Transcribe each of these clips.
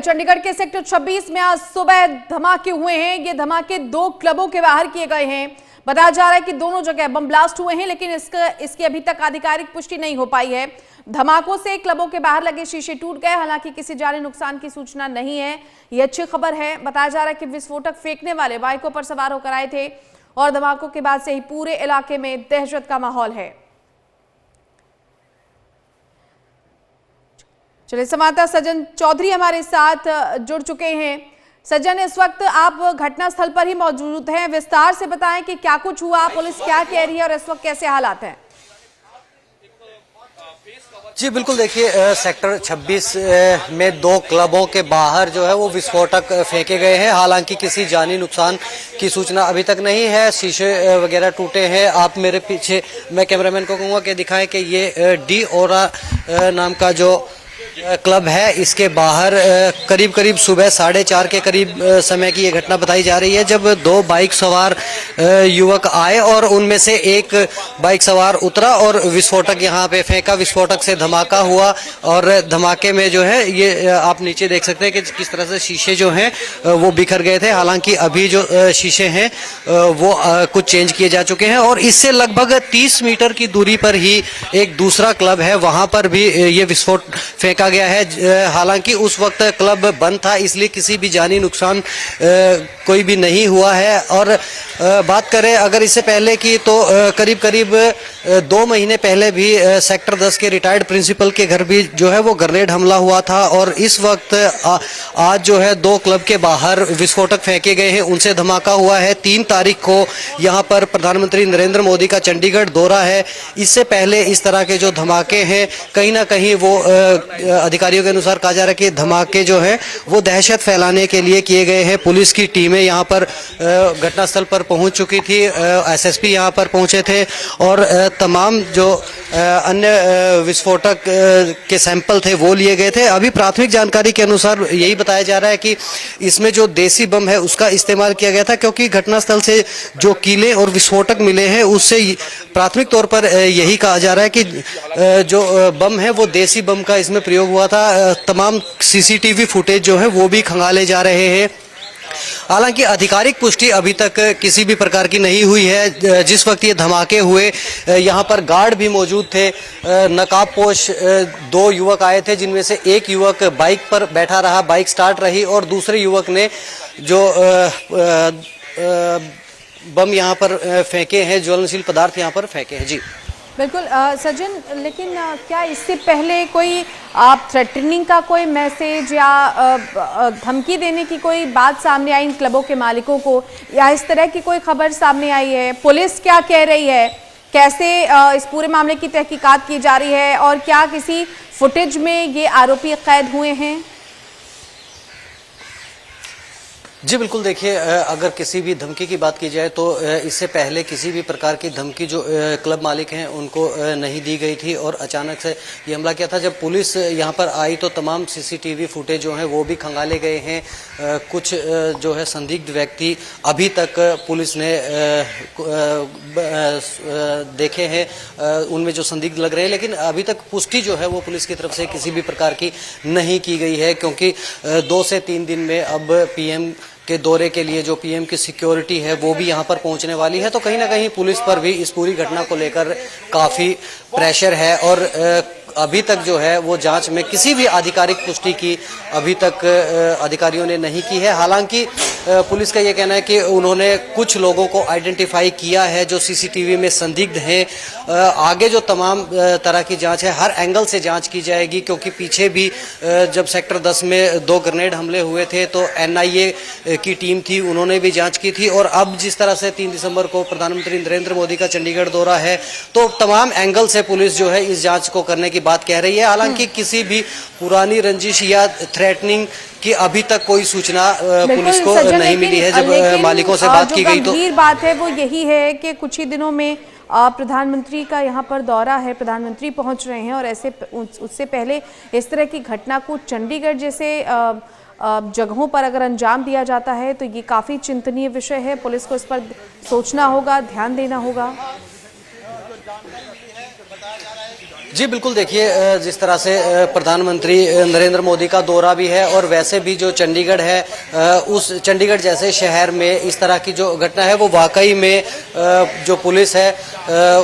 चंडीगढ़ के सेक्टर 26 में आज सुबह धमाके हुए हैं। ये धमाके 2 क्लबों के बाहर किए गए हैं। बताया जा रहा है कि दोनों जगह बम ब्लास्ट हुए हैं, लेकिन इसकी अभी तक आधिकारिक पुष्टि नहीं हो पाई है। धमाकों से क्लबों के बाहर लगे शीशे टूट गए, हालांकि किसी जानी नुकसान की सूचना नहीं है। ये अच्छी खबर है। बताया जा रहा है कि विस्फोटक फेंकने वाले बाइकों पर सवार होकर आए थे और धमाकों के बाद से ही पूरे इलाके में दहशत का माहौल है। चलिए, संवाददाता सज्जन चौधरी हमारे साथ जुड़ चुके हैं। सज्जन, इस वक्त आप घटनास्थल पर ही मौजूद हैं, विस्तार से बताएं कि क्या कुछ हुआ, पुलिस क्या कह रही है और इस वक्त कैसे हालात हैं। जी बिल्कुल, देखिए सेक्टर 26 में 2 क्लबों के बाहर जो है वो विस्फोटक फेंके गए हैं। हालांकि किसी जानी नुकसान की सूचना अभी तक नहीं है। शीशे वगैरह टूटे हैं। आप मेरे पीछे, मैं कैमरामैन को कहूँगा कि दिखाएं कि ये डी ओरा नाम का जो क्लब है, इसके बाहर करीब सुबह 4:30 के करीब समय की ये घटना बताई जा रही है, जब 2 बाइक सवार युवक आए और उनमें से एक बाइक सवार उतरा और विस्फोटक यहाँ पे फेंका। विस्फोटक से धमाका हुआ और धमाके में जो है ये आप नीचे देख सकते हैं कि किस तरह से शीशे जो हैं वो बिखर गए थे। हालांकि अभी जो शीशे हैं वो कुछ चेंज किए जा चुके हैं और इससे लगभग 30 मीटर की दूरी पर ही एक दूसरा क्लब है, वहाँ पर भी ये विस्फोट फेंका गया है। हालांकि उस वक्त क्लब बंद था, इसलिए किसी भी जानी नुकसान कोई भी नहीं हुआ है। और बात करें अगर इससे पहले की, तो करीब 2 महीने पहले भी सेक्टर 10 के रिटायर्ड प्रिंसिपल के घर भी जो है वो ग्रेनेड हमला हुआ था और इस वक्त आज जो है 2 क्लब के बाहर विस्फोटक फेंके गए हैं, उनसे धमाका हुआ है। 3 तारीख को यहाँ पर प्रधानमंत्री नरेंद्र मोदी का चंडीगढ़ दौरा है। इससे पहले इस तरह के जो धमाके हैं, कहीं ना कहीं वो अधिकारियों के अनुसार कहा जा रहा है कि धमाके जो हैं वो दहशत फैलाने के लिए किए गए हैं। पुलिस की टीमें यहाँ पर घटनास्थल पर पहुंच चुकी थी, एसएसपी यहाँ पर पहुंचे थे और तमाम जो अन्य विस्फोटक के सैंपल थे वो लिए गए थे। अभी प्राथमिक जानकारी के अनुसार यही बताया जा रहा है कि इसमें जो देसी बम है उसका इस्तेमाल किया गया था, क्योंकि घटनास्थल से जो कीले और विस्फोटक मिले हैं उससे प्राथमिक तौर पर यही कहा जा रहा है कि जो बम है वो देसी बम का इसमें प्रयोग हुआ था। तमाम सीसीटीवी फुटेज जो है वो भी खंगाले जा रहे हैं। हालांकि आधिकारिक पुष्टि अभी तक किसी भी प्रकार की नहीं हुई है। जिस वक्त ये धमाके हुए यहाँ पर गार्ड भी मौजूद थे, नकाबपोश 2 युवक आए थे, जिनमें से एक युवक बाइक पर बैठा रहा, बाइक स्टार्ट रही और दूसरे युवक ने जो बम यहाँ पर फेंके हैं, ज्वलनशील पदार्थ यहाँ पर फेंके हैं। जी बिल्कुल सज्जन, लेकिन क्या इससे पहले कोई आप थ्रेटनिंग का कोई मैसेज या धमकी देने की कोई बात सामने आई इन क्लबों के मालिकों को, या इस तरह की कोई खबर सामने आई है? पुलिस क्या कह रही है? कैसे इस पूरे मामले की तहकीकात की जा रही है और क्या किसी फुटेज में ये आरोपी कैद हुए हैं? जी बिल्कुल, देखिए अगर किसी भी धमकी की बात की जाए तो इससे पहले किसी भी प्रकार की धमकी जो क्लब मालिक हैं उनको नहीं दी गई थी और अचानक से ये हमला किया था। जब पुलिस यहाँ पर आई तो तमाम सीसीटीवी फुटेज जो हैं वो भी खंगाले गए हैं। कुछ जो है संदिग्ध व्यक्ति अभी तक पुलिस ने देखे हैं, उनमें जो संदिग्ध लग रहे हैं, लेकिन अभी तक पुष्टि जो है वो पुलिस की तरफ से किसी भी प्रकार की नहीं की गई है, क्योंकि 2 से 3 दिन में अब पीएम के दौरे के लिए जो पीएम की सिक्योरिटी है वो भी यहाँ पर पहुँचने वाली है। तो कहीं ना कहीं पुलिस पर भी इस पूरी घटना को लेकर काफ़ी प्रेशर है और अभी तक जो है वो जांच में किसी भी आधिकारिक पुष्टि की अभी तक अधिकारियों ने नहीं की है। हालांकि पुलिस का ये कहना है कि उन्होंने कुछ लोगों को आइडेंटिफाई किया है जो सीसीटीवी में संदिग्ध हैं। आगे जो तमाम तरह की जांच है, हर एंगल से जांच की जाएगी, क्योंकि पीछे भी जब सेक्टर 10 में 2 ग्रेनेड हमले हुए थे तो एनआईए की टीम थी, उन्होंने भी जांच की थी। और अब जिस तरह से 3 दिसंबर को प्रधानमंत्री नरेंद्र मोदी का चंडीगढ़ दौरा है तो तमाम एंगल से पुलिस जो है इस जांच को करने की बात कह रही है। हालांकि किसी भी पुरानी रंजिश या थ्रेटनिंग की अभी तक कोई सूचना पुलिस को नहीं मिली है। जब मालिकों से बात की गई तो गंभीर बात है वो यही है कि कुछ ही दिनों में प्रधानमंत्री का यहाँ पर दौरा है, प्रधानमंत्री पहुँच रहे हैं और ऐसे उससे पहले इस तरह की घटना को चंडीगढ़ जैसे जगहों पर अगर अंजाम दिया जाता है तो ये काफ़ी चिंतनीय विषय है। पुलिस को इस पर सोचना होगा, ध्यान देना होगा। जी बिल्कुल, देखिए जिस तरह से प्रधानमंत्री नरेंद्र मोदी का दौरा भी है और वैसे भी जो चंडीगढ़ है, उस चंडीगढ़ जैसे शहर में इस तरह की जो घटना है वो वाकई में जो पुलिस है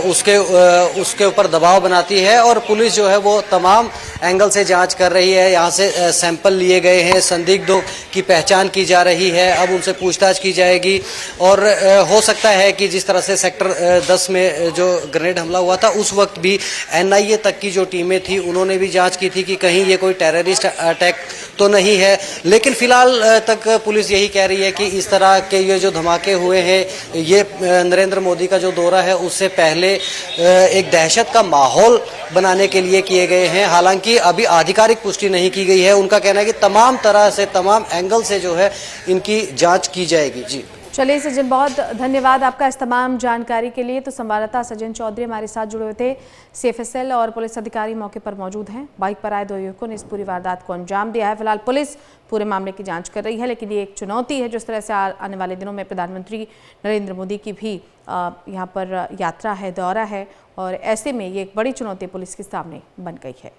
उसके ऊपर दबाव बनाती है और पुलिस जो है वो तमाम एंगल से जांच कर रही है। यहाँ से सैंपल लिए गए हैं, संदिग्धों की पहचान की जा रही है, अब उनसे पूछताछ की जाएगी और हो सकता है कि जिस तरह से सेक्टर 10 में जो ग्रेनेड हमला हुआ था उस वक्त भी NIA तक की जो टीमें थी उन्होंने भी जांच की थी कि कहीं ये कोई टेररिस्ट अटैक तो नहीं है। लेकिन फिलहाल तक पुलिस यही कह रही है कि इस तरह के ये जो धमाके हुए हैं ये नरेंद्र मोदी का जो दौरा है उससे पहले एक दहशत का माहौल बनाने के लिए किए गए हैं। हालांकि अभी आधिकारिक पुष्टि नहीं की गई है। उनका कहना है कि तमाम तरह से, तमाम एंगल से जो है इनकी जांच की जाएगी। जी चलिए सज्जन, बहुत धन्यवाद आपका इस तमाम जानकारी के लिए। तो संवाददाता सज्जन चौधरी हमारे साथ जुड़े हुए थे। CFSL और पुलिस अधिकारी मौके पर मौजूद हैं। बाइक पर आए 2 युवकों ने इस पूरी वारदात को अंजाम दिया है। फिलहाल पुलिस पूरे मामले की जांच कर रही है, लेकिन ये एक चुनौती है जिस तरह से आने वाले दिनों में प्रधानमंत्री नरेंद्र मोदी की भी यहाँ पर यात्रा है, दौरा है और ऐसे में ये एक बड़ी चुनौती पुलिस के सामने बन गई है।